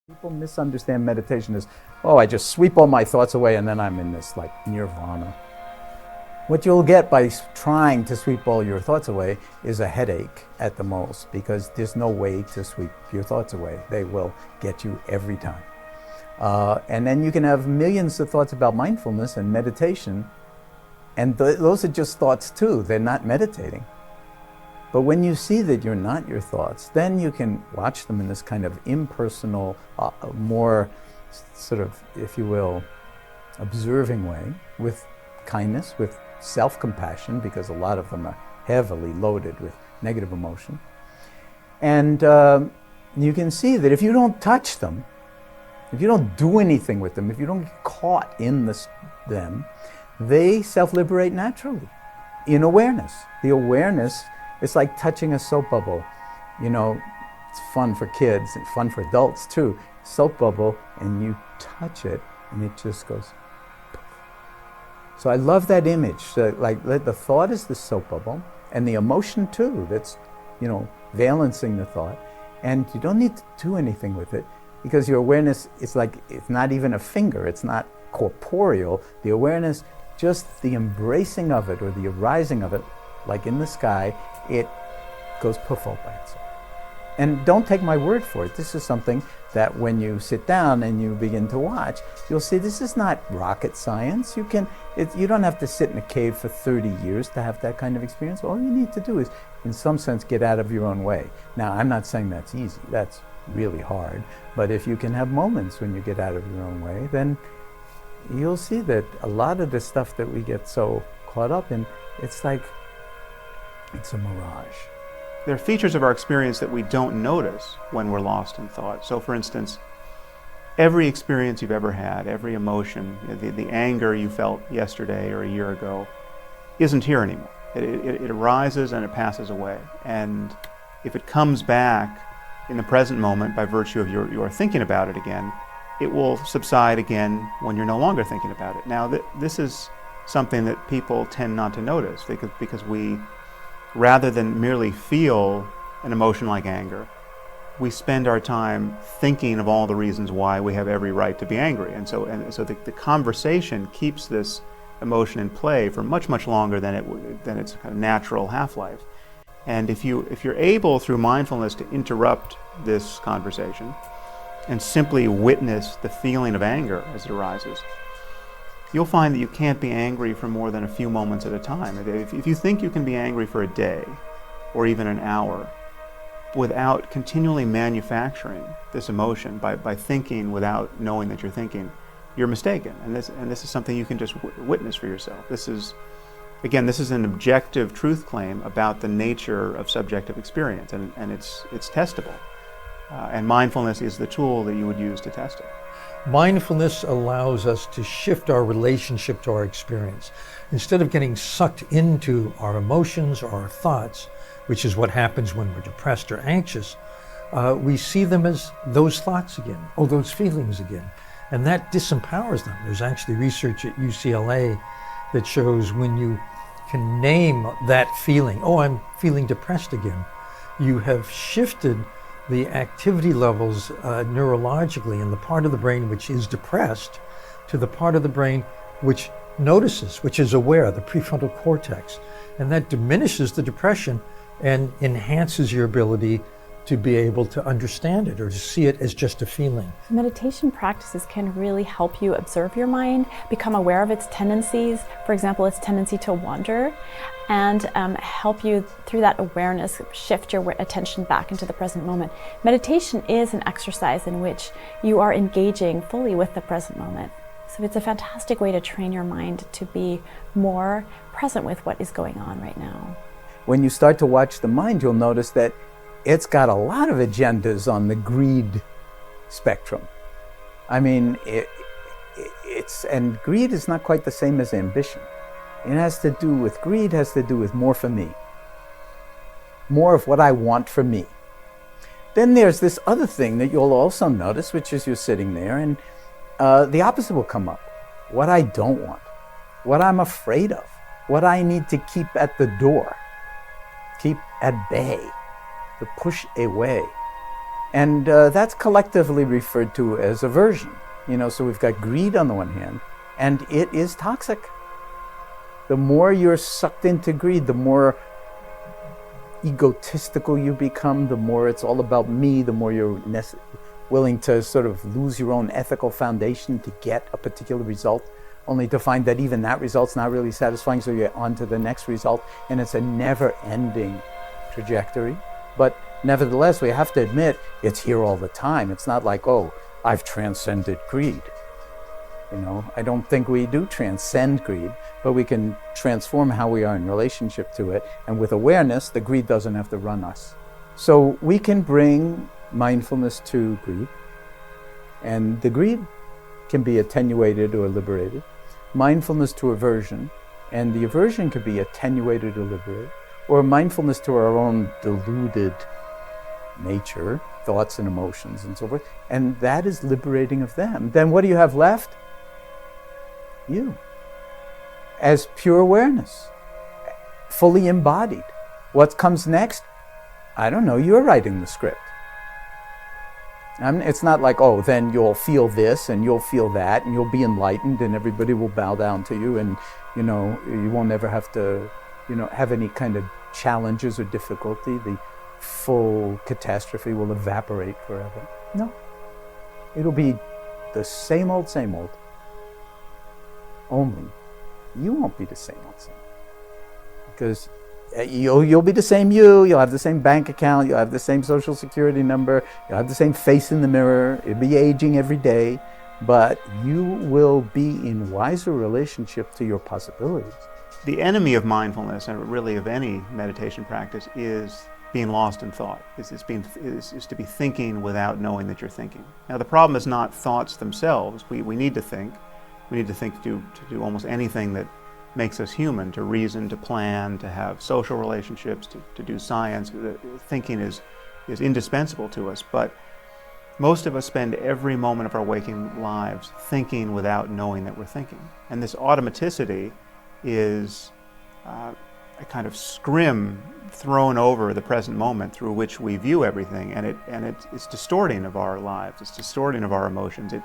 People misunderstand meditation as, oh, I just sweep all my thoughts away and then I'm in this like nirvana. What you'll get by trying to sweep all your thoughts away is a headache at the most, because there's no way to sweep your thoughts away. They will get you every time. And then you can have millions of thoughts about mindfulness and meditation, and those are just thoughts too. They're not meditating. But when you see that you're not your thoughts, then you can watch them in this kind of impersonal, more sort of, if you will, observing way, with kindness, with self-compassion, because a lot of them are heavily loaded with negative emotion. And you can see that if you don't touch them, if you don't do anything with them, if you don't get caught in them, they self-liberate naturally in awareness. The awareness, it's like touching a soap bubble. You know, it's fun for kids and fun for adults too. Soap bubble, and you touch it, and it just goes poof. So I love that image. Like the thought is the soap bubble, and the emotion too. That's, you know, valencing the thought, and you don't need to do anything with it, because your awareness is like, it's not even a finger. It's not corporeal. The awareness, just the embracing of it or the arising of it, like in the sky, it goes poof all by itself. And don't take my word for it. This is something that when you sit down and you begin to watch, you'll see this is not rocket science. You don't have to sit in a cave for 30 years to have that kind of experience. All you need to do is, in some sense, get out of your own way. Now, I'm not saying that's easy. That's really hard. But if you can have moments when you get out of your own way, then you'll see that a lot of the stuff that we get so caught up in, it's like, it's a mirage. There are features of our experience that we don't notice when we're lost in thought. So for instance, every experience you've ever had, every emotion, the anger you felt yesterday or a year ago, isn't here anymore. It arises and it passes away. And if it comes back in the present moment by virtue of your thinking about it again, it will subside again when you're no longer thinking about it. Now, this is something that people tend not to notice, because we, rather than merely feel an emotion like anger, we spend our time thinking of all the reasons why we have every right to be angry. And so the conversation keeps this emotion in play for much, much longer than its kind of natural half-life. And if you're able, through mindfulness, to interrupt this conversation and simply witness the feeling of anger as it arises, you'll find that you can't be angry for more than a few moments at a time. If you think you can be angry for a day or even an hour without continually manufacturing this emotion by thinking without knowing that you're thinking, you're mistaken. And this is something you can just witness for yourself. This is an objective truth claim about the nature of subjective experience, and it's testable. And mindfulness is the tool that you would use to test it. Mindfulness allows us to shift our relationship to our experience. Instead of getting sucked into our emotions or our thoughts, which is what happens when we're depressed or anxious, we see them as those thoughts again, or those feelings again. And that disempowers them. There's actually research at UCLA that shows when you can name that feeling, oh, I'm feeling depressed again, you have shifted the activity levels neurologically in the part of the brain which is depressed to the part of the brain which notices, which is aware, the prefrontal cortex. And that diminishes the depression and enhances your ability to be able to understand it or to see it as just a feeling. Meditation practices can really help you observe your mind, become aware of its tendencies, for example, its tendency to wander, and help you through that awareness shift your attention back into the present moment. Meditation is an exercise in which you are engaging fully with the present moment. So it's a fantastic way to train your mind to be more present with what is going on right now. When you start to watch the mind, you'll notice that it's got a lot of agendas on the greed spectrum. I mean, and greed is not quite the same as ambition. Greed has to do with more for me. More of what I want for me. Then there's this other thing that you'll also notice, which is you're sitting there and the opposite will come up. What I don't want, what I'm afraid of, what I need to keep at the door, keep at bay, to push away. And that's collectively referred to as aversion. So we've got greed on the one hand, and it is toxic. The more you're sucked into greed, the more egotistical you become, the more it's all about me, the more you're willing to sort of lose your own ethical foundation to get a particular result, only to find that even that result's not really satisfying, so you're on to the next result, and it's a never-ending trajectory. But nevertheless, we have to admit, it's here all the time. It's not like, oh, I've transcended greed. I don't think we do transcend greed, but we can transform how we are in relationship to it. And with awareness, the greed doesn't have to run us. So we can bring mindfulness to greed, and the greed can be attenuated or liberated. Mindfulness to aversion, and the aversion can be attenuated or liberated. Or mindfulness to our own deluded nature, thoughts and emotions and so forth, and that is liberating of them. Then what do you have left? You. As pure awareness, fully embodied. What comes next? I don't know, you're writing the script. It's not like, oh, then you'll feel this and you'll feel that and you'll be enlightened and everybody will bow down to you and, you won't ever have to, have any kind of challenges or difficulty. The full catastrophe will evaporate forever. No. It'll be the same old, only you won't be the same old, because you'll be the same you'll have the same bank account, you'll have the same social security number, you'll have the same face in the mirror, you'll be aging every day, but you will be in wiser relationship to your possibilities. The enemy of mindfulness, and really of any meditation practice, is being lost in thought, is to be thinking without knowing that you're thinking. Now the problem is not thoughts themselves. We need to think. We need to think to do almost anything that makes us human, to reason, to plan, to have social relationships, to do science. Thinking is indispensable to us, but most of us spend every moment of our waking lives thinking without knowing that we're thinking. And this automaticity is a kind of scrim thrown over the present moment through which we view everything, and it's distorting of our lives, it's distorting of our emotions. It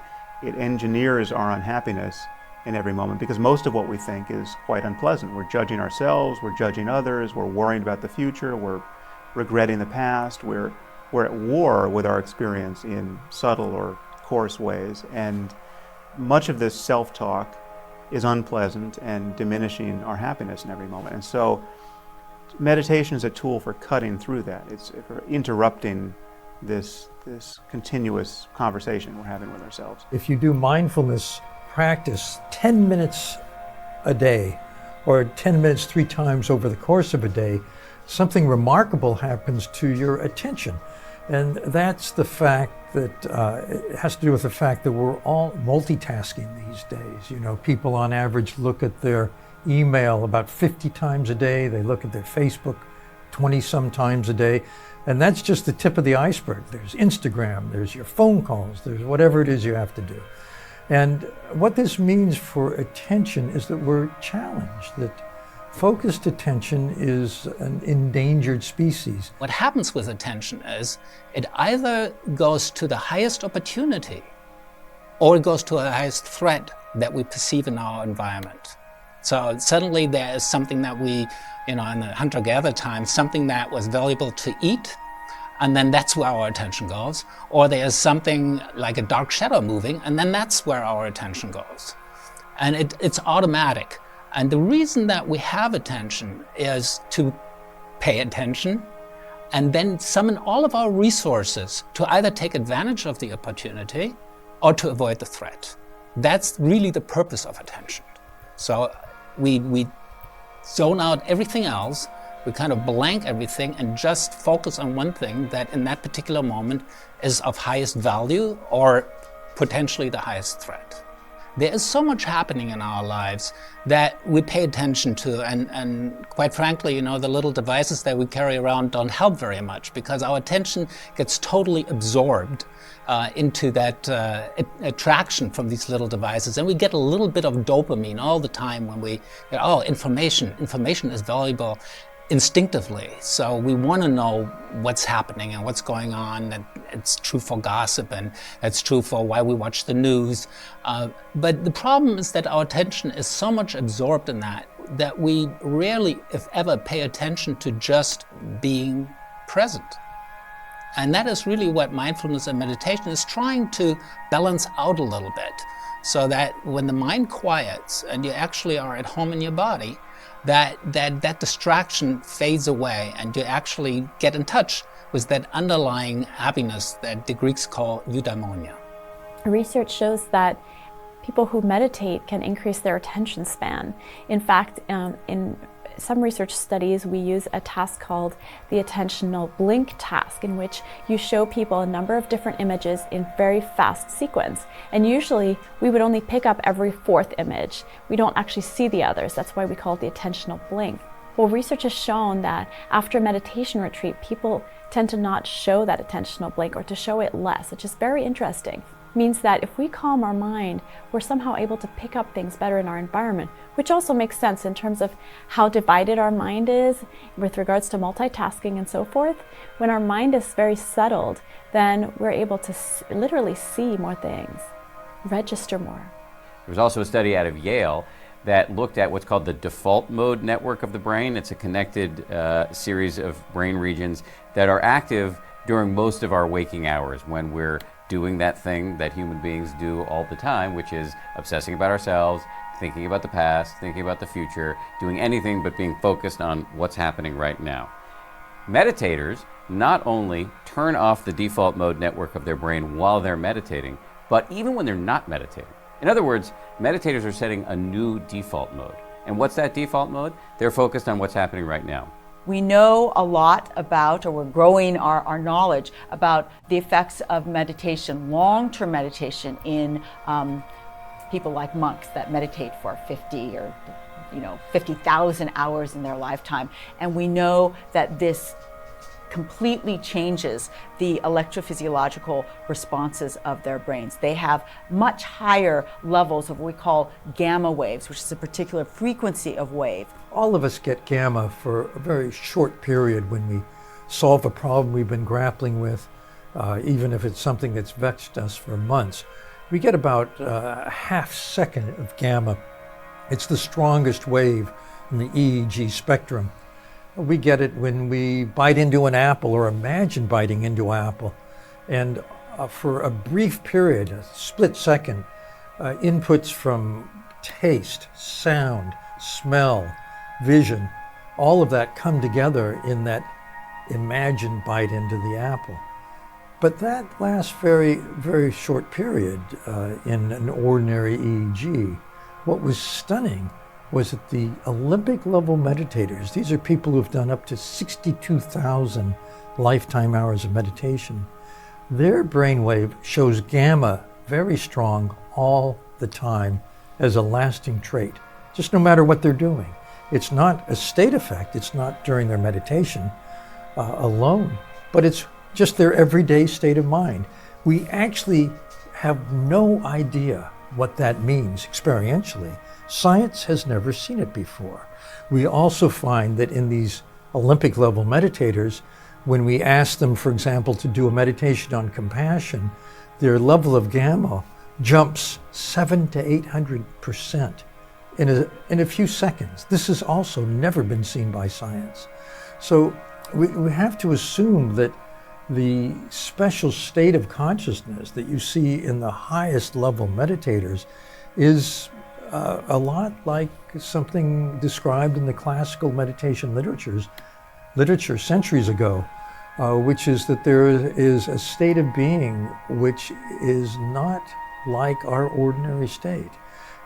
engineers our unhappiness in every moment, because most of what we think is quite unpleasant. We're judging ourselves, we're judging others, we're worrying about the future, we're regretting the past, we're at war with our experience in subtle or coarse ways, and much of this self-talk is unpleasant and diminishing our happiness in every moment. And so meditation is a tool for cutting through that. It's for interrupting this continuous conversation we're having with ourselves. If you do mindfulness practice 10 minutes a day, or 10 minutes 3 times over the course of a day, something remarkable happens to your attention. And that's the fact that it has to do with the fact that we're all multitasking these days. People on average look at their email about 50 times a day. They look at their Facebook 20-some times a day. And that's just the tip of the iceberg. There's Instagram, there's your phone calls, there's whatever it is you have to do. And what this means for attention is that we're challenged, that focused attention is an endangered species. What happens with attention is it either goes to the highest opportunity or it goes to the highest threat that we perceive in our environment. So suddenly there is something that we, in the hunter-gatherer time, something that was valuable to eat, and then that's where our attention goes. Or there's something like a dark shadow moving, and then that's where our attention goes. And it's automatic. And the reason that we have attention is to pay attention and then summon all of our resources to either take advantage of the opportunity or to avoid the threat. That's really the purpose of attention. So we zone out everything else, we kind of blank everything and just focus on one thing that in that particular moment is of highest value or potentially the highest threat. There is so much happening in our lives that we pay attention to, and quite frankly, the little devices that we carry around don't help very much because our attention gets totally absorbed into that attraction from these little devices, and we get a little bit of dopamine all the time when we, information is valuable. instinctively. So we want to know what's happening and what's going on. That it's true for gossip, and that's true for why we watch the news. But the problem is that our attention is so much absorbed in that we rarely, if ever, pay attention to just being present. And that is really what mindfulness and meditation is trying to balance out a little bit, so that when the mind quiets and you actually are at home in your body, that distraction fades away and you actually get in touch with that underlying happiness that the Greeks call eudaimonia. Research shows that people who meditate can increase their attention span. In fact, in some research studies, we use a task called the attentional blink task, in which you show people a number of different images in very fast sequence. And usually we would only pick up every fourth image. We don't actually see the others. That's why we call it the attentional blink. Well, research has shown that after a meditation retreat, people tend to not show that attentional blink, or to show it less, which is very interesting. Means that if we calm our mind, we're somehow able to pick up things better in our environment, which also makes sense in terms of how divided our mind is with regards to multitasking and so forth. When our mind is very settled, then we're able to literally see more things, register more. There was also a study out of Yale that looked at what's called the default mode network of the brain. It's a connected series of brain regions that are active during most of our waking hours, when we're doing that thing that human beings do all the time, which is obsessing about ourselves, thinking about the past, thinking about the future, doing anything but being focused on what's happening right now. Meditators not only turn off the default mode network of their brain while they're meditating, but even when they're not meditating. In other words, meditators are setting a new default mode. And what's that default mode? They're focused on what's happening right now. We know a lot about, or we're growing our knowledge about the effects of meditation, long-term meditation in people like monks that meditate for 50 or 50,000 hours in their lifetime. And we know that this completely changes the electrophysiological responses of their brains. They have much higher levels of what we call gamma waves, which is a particular frequency of wave. All of us get gamma for a very short period when we solve a problem we've been grappling with, even if it's something that's vexed us for months. We get about a half second of gamma. It's the strongest wave in the EEG spectrum. We get it when we bite into an apple or imagine biting into an apple. And for a brief period, a split second, inputs from taste, sound, smell, vision, all of that come together in that imagined bite into the apple. But that lasts very, very short period in an ordinary EEG. What was stunning was that the Olympic level meditators, these are people who've done up to 62,000 lifetime hours of meditation, their brainwave shows gamma very strong all the time as a lasting trait, just no matter what they're doing. It's not a state effect, it's not during their meditation alone, but it's just their everyday state of mind. We actually have no idea what that means experientially. Science has never seen it before. We also find that in these Olympic level meditators, when we ask them, for example, to do a meditation on compassion, their level of gamma jumps 700 to 800% in a few seconds. This has also never been seen by science. So we have to assume that the special state of consciousness that you see in the highest level meditators is a lot like something described in the classical meditation literature centuries ago, which is that there is a state of being which is not like our ordinary state.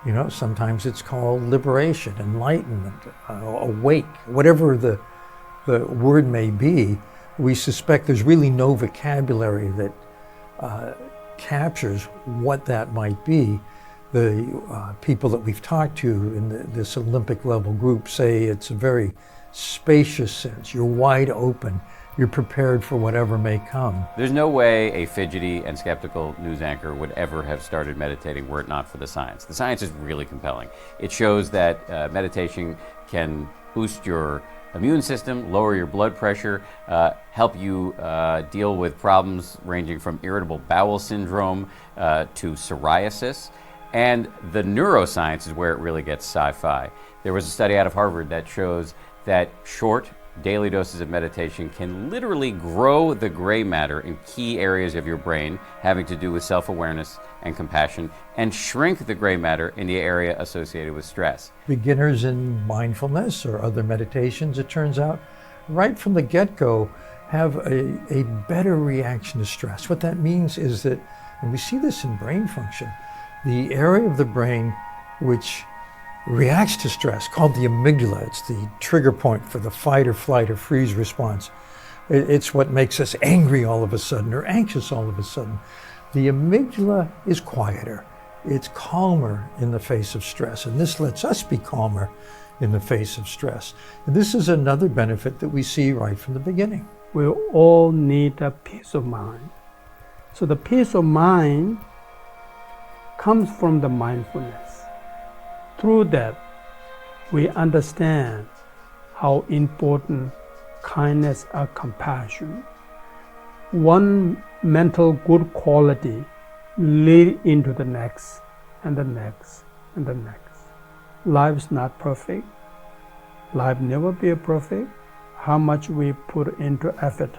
You know, sometimes it's called liberation, enlightenment, awake, whatever the word may be. We suspect there's really no vocabulary that captures what that might be. The people that we've talked to in this Olympic level group say it's a very spacious sense. You're wide open. You're prepared for whatever may come. There's no way a fidgety and skeptical news anchor would ever have started meditating were it not for the science. The science is really compelling. It shows that meditation can boost your immune system, lower your blood pressure, help you deal with problems ranging from irritable bowel syndrome to psoriasis. And the neuroscience is where it really gets sci-fi. There was a study out of Harvard that shows that short daily doses of meditation can literally grow the gray matter in key areas of your brain having to do with self-awareness and compassion, and shrink the gray matter in the area associated with stress. Beginners in mindfulness or other meditations, it turns out, right from the get-go, have a better reaction to stress. What that means is that, and we see this in brain function, the area of the brain which reacts to stress, called the amygdala. It's the trigger point for the fight or flight or freeze response. It's what makes us angry all of a sudden or anxious all of a sudden. The amygdala is quieter. It's calmer in the face of stress, and this lets us be calmer in the face of stress. And this is another benefit that we see right from the beginning. We all need a peace of mind. So the peace of mind comes from the mindfulness. Through that, we understand how important kindness and compassion. One mental good quality lead into the next, and the next, and the next. Life's not perfect. Life never be perfect. How much we put into effort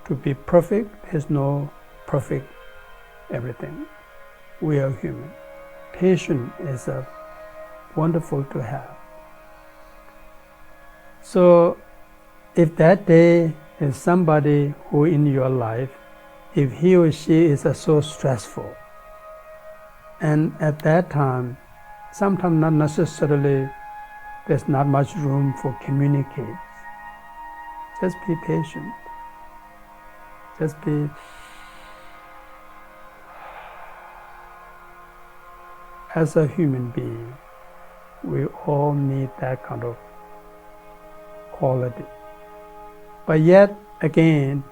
to be perfect, there's no perfect everything. We are human. Patience is wonderful to have. So if that day is somebody who in your life, if he or she is so stressful, and at that time, sometimes not necessarily there's not much room for communicate. Just be patient. Just be as a human being, we all need that kind of quality. But yet, again,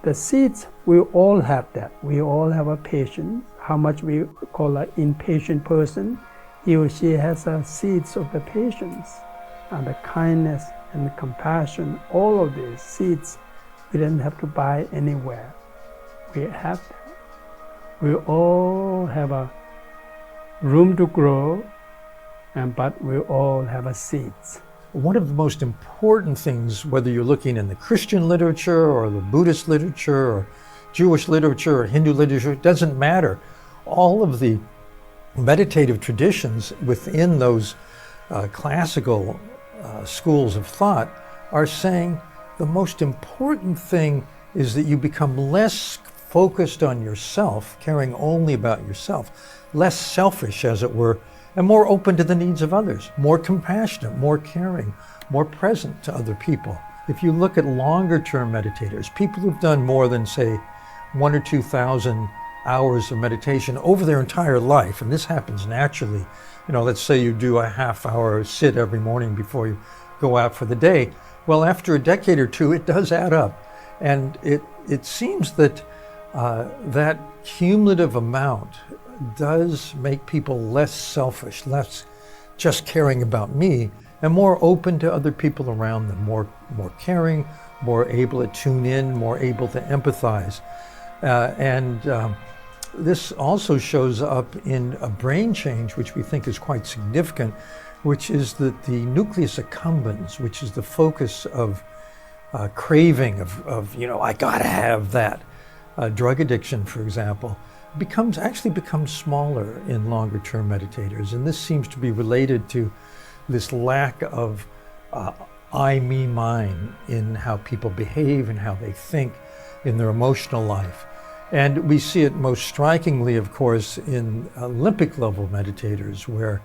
the seeds, we all have that. We all have a patience. How much we call an impatient person, he or she has a seeds of the patience and the kindness and the compassion. All of these seeds, we didn't have to buy anywhere. We have that. We all have a room to grow, but we all have a seeds. One of the most important things, whether you're looking in the Christian literature or the Buddhist literature or Jewish literature or Hindu literature, it doesn't matter. All of the meditative traditions within those classical schools of thought are saying the most important thing is that you become less focused on yourself, caring only about yourself, less selfish, as it were, and more open to the needs of others, more compassionate, more caring, more present to other people. If you look at longer-term meditators, people who've done more than, say, 1,000 or 2,000 hours of meditation over their entire life, and this happens naturally. You know, let's say you do a half-hour sit every morning before you go out for the day. Well, after a decade or two, it does add up. And it seems that that cumulative amount does make people less selfish, less just caring about me, and more open to other people around them, more caring, more able to tune in, more able to empathize. This also shows up in a brain change, which we think is quite significant, which is that the nucleus accumbens, which is the focus of craving, of I gotta have that. Drug addiction, for example, actually becomes smaller in longer term meditators. And this seems to be related to this lack of I, me, mine in how people behave and how they think in their emotional life. And we see it most strikingly, of course, in Olympic level meditators, where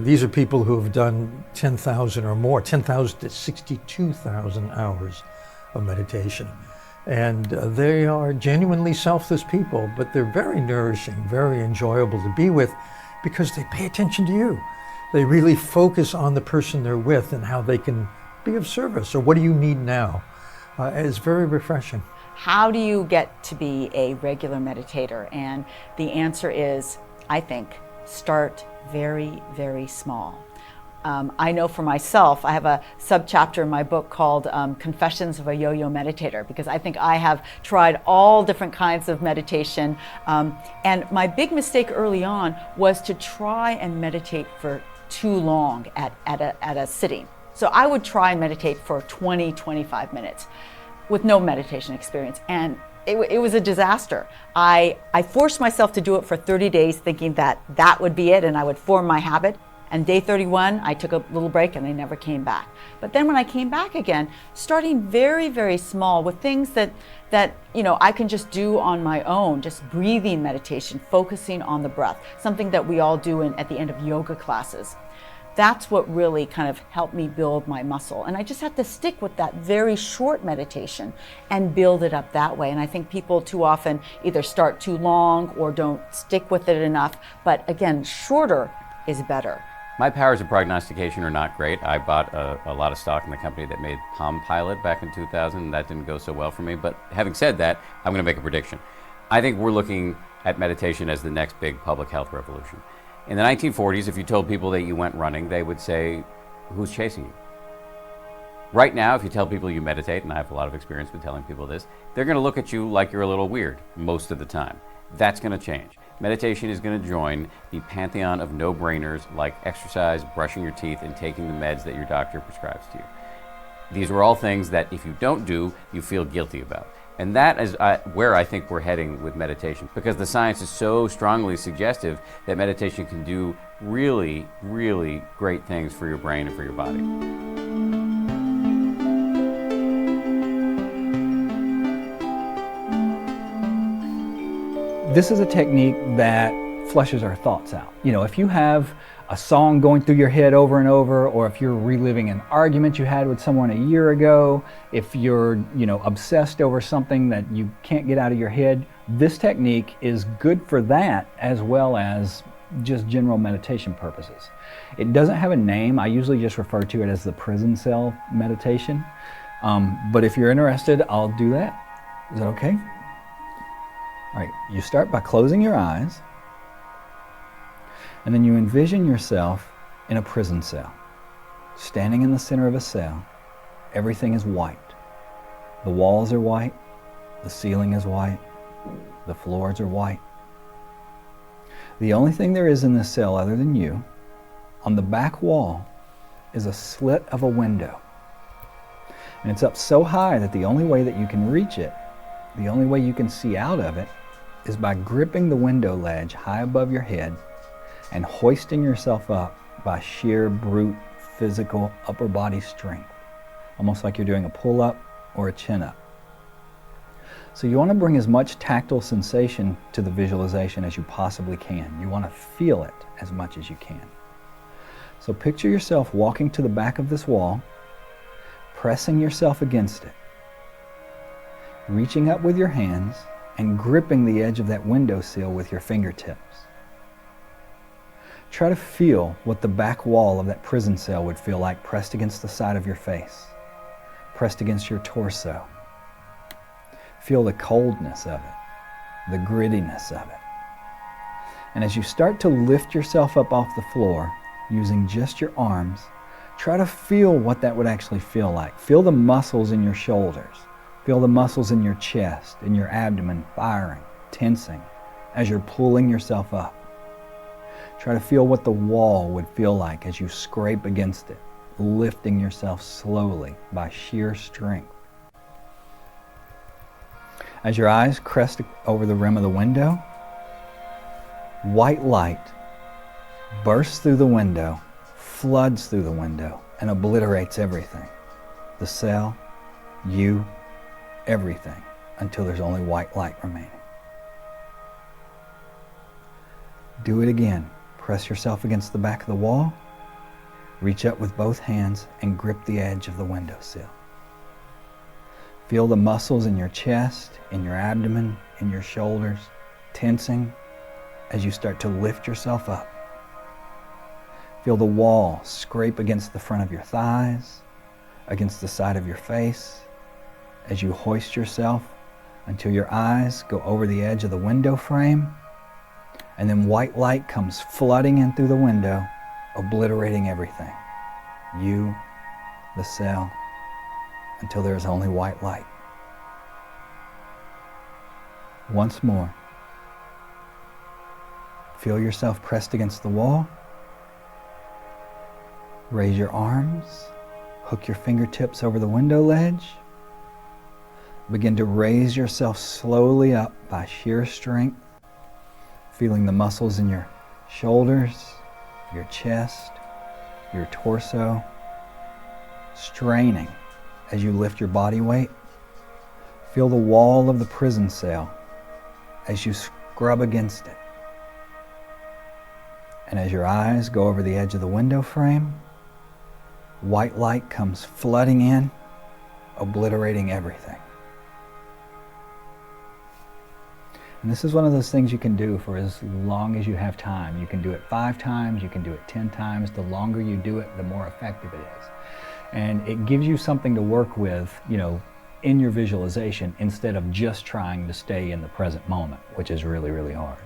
these are people who have done 10,000 or more, 10,000 to 62,000 hours of meditation. And they are genuinely selfless people, but they're very nourishing, very enjoyable to be with because they pay attention to you. They really focus on the person they're with and how they can be of service, or what do you need now? It's very refreshing. How do you get to be a regular meditator? And the answer is, I think, start very, very small. I know for myself, I have a subchapter in my book called Confessions of a Yo-Yo Meditator, because I think I have tried all different kinds of meditation. And my big mistake early on was to try and meditate for too long at a sitting. So I would try and meditate for 20, 25 minutes with no meditation experience. And it was a disaster. I forced myself to do it for 30 days thinking that would be it and I would form my habit. And day 31, I took a little break and I never came back. But then when I came back again, starting very, very small with things that I can just do on my own, just breathing meditation, focusing on the breath, something that we all do at the end of yoga classes. That's what really kind of helped me build my muscle. And I just had to stick with that very short meditation and build it up that way. And I think people too often either start too long or don't stick with it enough. But again, shorter is better. My powers of prognostication are not great. I bought a lot of stock in the company that made Palm Pilot back in 2000, and that didn't go so well for me. But having said that, I'm going to make a prediction. I think we're looking at meditation as the next big public health revolution. In the 1940s, if you told people that you went running, they would say, who's chasing you? Right now, if you tell people you meditate, and I have a lot of experience with telling people this, they're going to look at you like you're a little weird most of the time. That's going to change. Meditation is going to join the pantheon of no-brainers like exercise, brushing your teeth, and taking the meds that your doctor prescribes to you. These are all things that if you don't do, you feel guilty about. And that is where I think we're heading with meditation, because the science is so strongly suggestive that meditation can do really, really great things for your brain and for your body. This is a technique that flushes our thoughts out. You know, if you have a song going through your head over and over, or if you're reliving an argument you had with someone a year ago, if you're, obsessed over something that you can't get out of your head, this technique is good for that as well as just general meditation purposes. It doesn't have a name. I usually just refer to it as the prison cell meditation. But if you're interested, I'll do that. Is that okay? All right, you start by closing your eyes, and then you envision yourself in a prison cell. Standing in the center of a cell, everything is white. The walls are white, the ceiling is white, the floors are white. The only thing there is in this cell other than you, on the back wall, is a slit of a window. And it's up so high that the only way that you can reach it, the only way you can see out of it, is by gripping the window ledge high above your head and hoisting yourself up by sheer brute physical upper body strength, almost like you're doing a pull-up or a chin-up. So you want to bring as much tactile sensation to the visualization as you possibly can. You want to feel it as much as you can. So picture yourself walking to the back of this wall, pressing yourself against it, reaching up with your hands and gripping the edge of that windowsill with your fingertips. Try to feel what the back wall of that prison cell would feel like pressed against the side of your face, pressed against your torso. Feel the coldness of it, the grittiness of it. And as you start to lift yourself up off the floor using just your arms, try to feel what that would actually feel like. Feel the muscles in your shoulders. Feel the muscles in your chest, in your abdomen firing, tensing as you're pulling yourself up. Try to feel what the wall would feel like as you scrape against it, lifting yourself slowly by sheer strength. As your eyes crest over the rim of the window, white light bursts through the window, floods through the window, and obliterates everything. The cell, you, everything, until there's only white light remaining. Do it again. Press yourself against the back of the wall, reach up with both hands and grip the edge of the windowsill. Feel the muscles in your chest, in your abdomen, in your shoulders, tensing as you start to lift yourself up. Feel the wall scrape against the front of your thighs, against the side of your face, as you hoist yourself until your eyes go over the edge of the window frame, and then white light comes flooding in through the window, obliterating everything. you, the cell, until there is only white light. Once more, feel yourself pressed against the wall. Raise your arms, hook your fingertips over the window ledge. Begin to raise yourself slowly up by sheer strength, feeling the muscles in your shoulders, your chest, your torso, straining as you lift your body weight. Feel the wall of the prison cell as you scrub against it. And as your eyes go over the edge of the window frame, white light comes flooding in, obliterating everything. And this is one of those things you can do for as long as you have time. You can do it 5 times, you can do it 10 times. The longer you do it, the more effective it is. And it gives you something to work with, in your visualization, instead of just trying to stay in the present moment, which is really, really hard.